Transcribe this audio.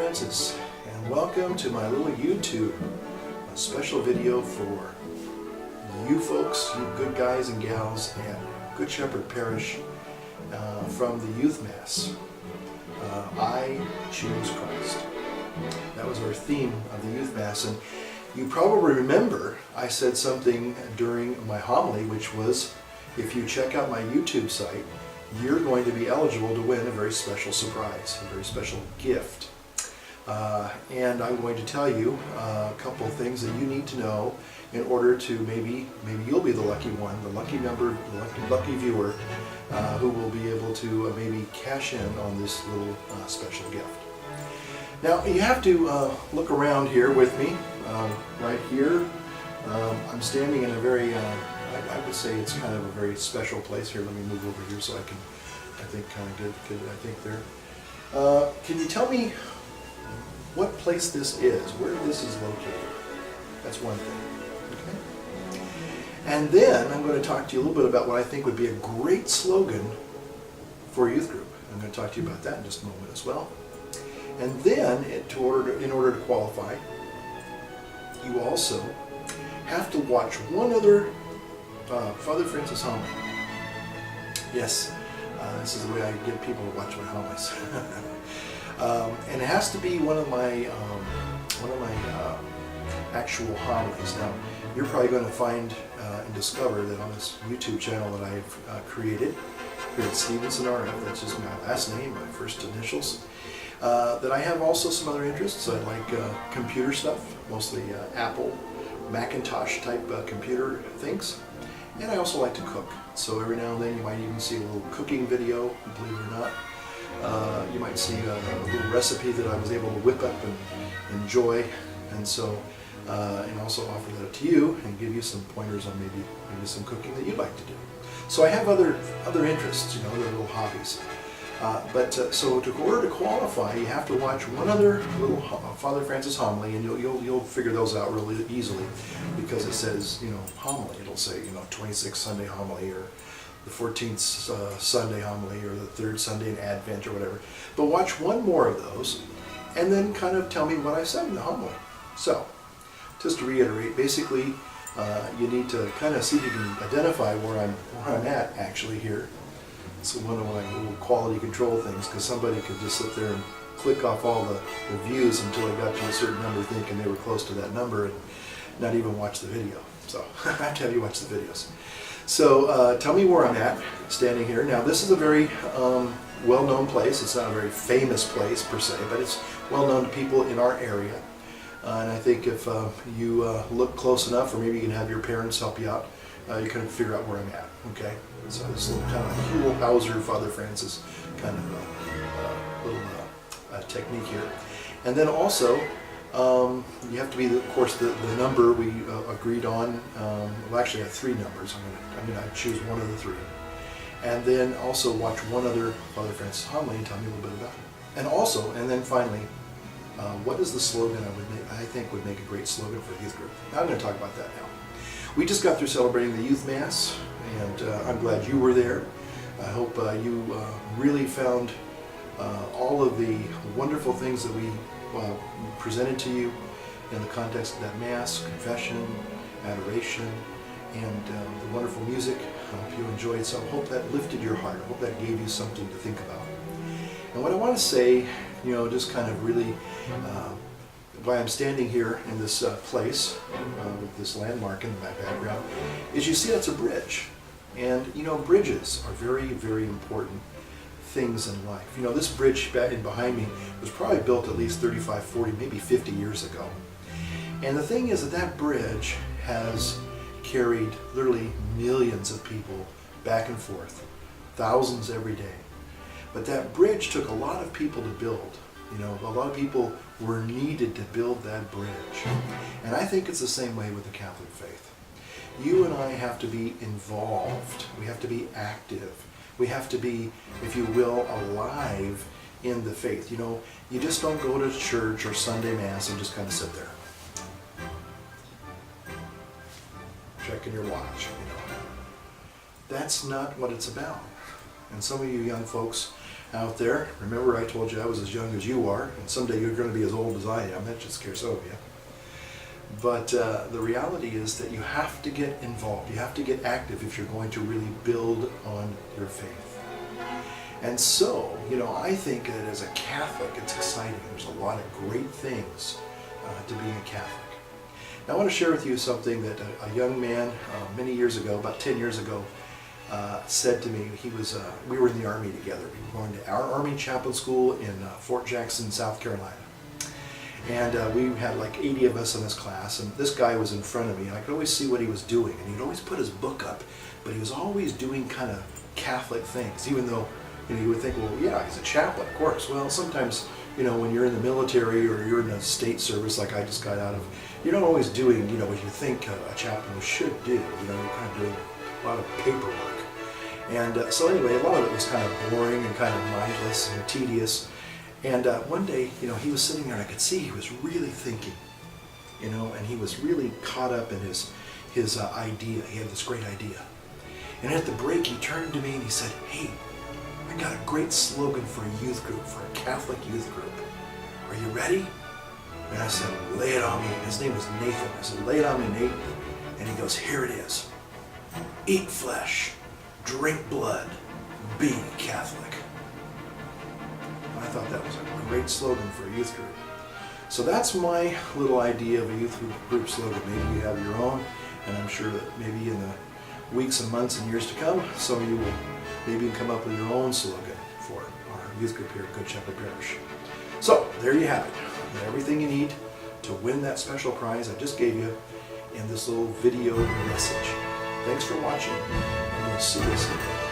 Francis, and welcome to my little YouTube, a special video for you folks, you good guys and gals at Good Shepherd Parish from the Youth Mass. I choose Christ. That was our theme of the Youth Mass, and you probably remember I said something during my homily, which was, if you check out my YouTube site, you're going to be eligible to win a very special surprise, a very special gift. And I'm going to tell you a couple of things that you need to know in order to maybe you'll be the lucky one, the lucky member, the lucky viewer who will be able to maybe cash in on this little special gift. Now you have to look around here with me, right here. I'm standing in a very I would say it's kind of a very special place here. Let me move over here so I can, I think, kind of get I think there. Can you tell me what place this is, where this is located? That's one thing. Okay. And then I'm going to talk to you a little bit about what I think would be a great slogan for a youth group. I'm going to talk to you about that in just a moment as well. And then, in order to qualify, you also have to watch one other Father Francis homily. Yes, this is the way I get people to watch my homilies. And it has to be one of my actual homilies. Now, you're probably going to find and discover that on this YouTube channel that I've created here at stevensonrf, that's just my last name, my first initials, that I have also some other interests. I like computer stuff, mostly Apple, Macintosh type computer things. And I also like to cook. So every now and then you might even see a little cooking video, believe it or not. You might see a little recipe that I was able to whip up and enjoy. And so, and also offer that to you and give you some pointers on maybe some cooking that you'd like to do. So I have other interests, you know, other little hobbies. So in order to qualify, you have to watch one other little Father Francis homily, and you'll figure those out really easily, because it says, you know, homily. It'll say, you know, 26th Sunday homily, or the 14th Sunday homily, or the 3rd Sunday in Advent, or whatever. But watch one more of those, and then kind of tell me what I said in the homily. So, just to reiterate, basically, you need to kind of see if you can identify where I'm at actually here. It's one of my little quality control things, because somebody could just sit there and click off all the views until they got to a certain number, thinking they were close to that number, and not even watch the video. So I have to have you watch the videos. So tell me where I'm at, standing here. Now this is a very well-known place. It's not a very famous place per se, but it's well-known to people in our area. And I think if you look close enough, or maybe you can have your parents help you out, you can figure out where I'm at. Okay, so this little kind of Huel Hauser, Father Francis kind of little technique here. And then also, you have to be, of course, the number we agreed on. Well, actually, I have 3 numbers. I'm going to choose one of the 3. And then also watch one other Father Francis homily and tell me a little bit about it. And also, and then finally, what is the slogan I think would make a great slogan for a youth group? Now I'm going to talk about that now. We just got through celebrating the Youth Mass, and I'm glad you were there. I hope you really found all of the wonderful things that we presented to you in the context of that Mass, confession, adoration, and the wonderful music. I hope you enjoyed. So I hope that lifted your heart. I hope that gave you something to think about. And what I want to say, you know, just kind of really why I'm standing here in this place with this landmark in my background is, you see, that's a bridge. And you know, bridges are very, very important things in life. You know, this bridge behind me was probably built at least 35, 40, maybe 50 years ago. And the thing is that bridge has carried literally millions of people back and forth, thousands every day. But that bridge took a lot of people to build. You know, a lot of people were needed to build that bridge. And I think it's the same way with the Catholic faith. You and I have to be involved. We have to be active. We have to be, if you will, alive in the faith. You know, you just don't go to church or Sunday Mass and just kind of sit there, checking your watch, you know. That's not what it's about. And some of you young folks out there. Remember, I told you I was as young as you are, and someday you're going to be as old as I am. That just scares some of you. But the reality is that you have to get involved. You have to get active if you're going to really build on your faith. And so, I think that as a Catholic, it's exciting. There's a lot of great things to being a Catholic. Now, I want to share with you something that a young man many years ago, about 10 years ago, said to me. We were in the Army together. We were going to our Army chaplain school in Fort Jackson, South Carolina. And we had like 80 of us in this class, and this guy was in front of me, and I could always see what he was doing. And he'd always put his book up, but he was always doing kind of Catholic things, even though you would think, well, yeah, he's a chaplain, of course. Well, sometimes, when you're in the military or you're in a state service like I just got out of, you're not always doing, what you think a chaplain should do. You're kind of doing a lot of paperwork. And so anyway, a lot of it was kind of boring and kind of mindless and tedious. And one day, he was sitting there, and I could see he was really thinking, and he was really caught up in his idea. He had this great idea. And at the break, he turned to me and he said, "Hey, I got a great slogan for a youth group, for a Catholic youth group. Are you ready?" And I said, "Lay it on me." His name was Nathan. I said, "Lay it on me, Nate." And he goes, "Here it is. Eat flesh, drink blood, be Catholic." I thought that was a great slogan for a youth group. So that's my little idea of a youth group slogan. Maybe you have your own, and I'm sure that maybe in the weeks and months and years to come, some of you will maybe come up with your own slogan for our youth group here at Good Shepherd Parish. So there you have it. Everything you need to win that special prize I just gave you in this little video message. Thanks for watching, and we'll see you soon.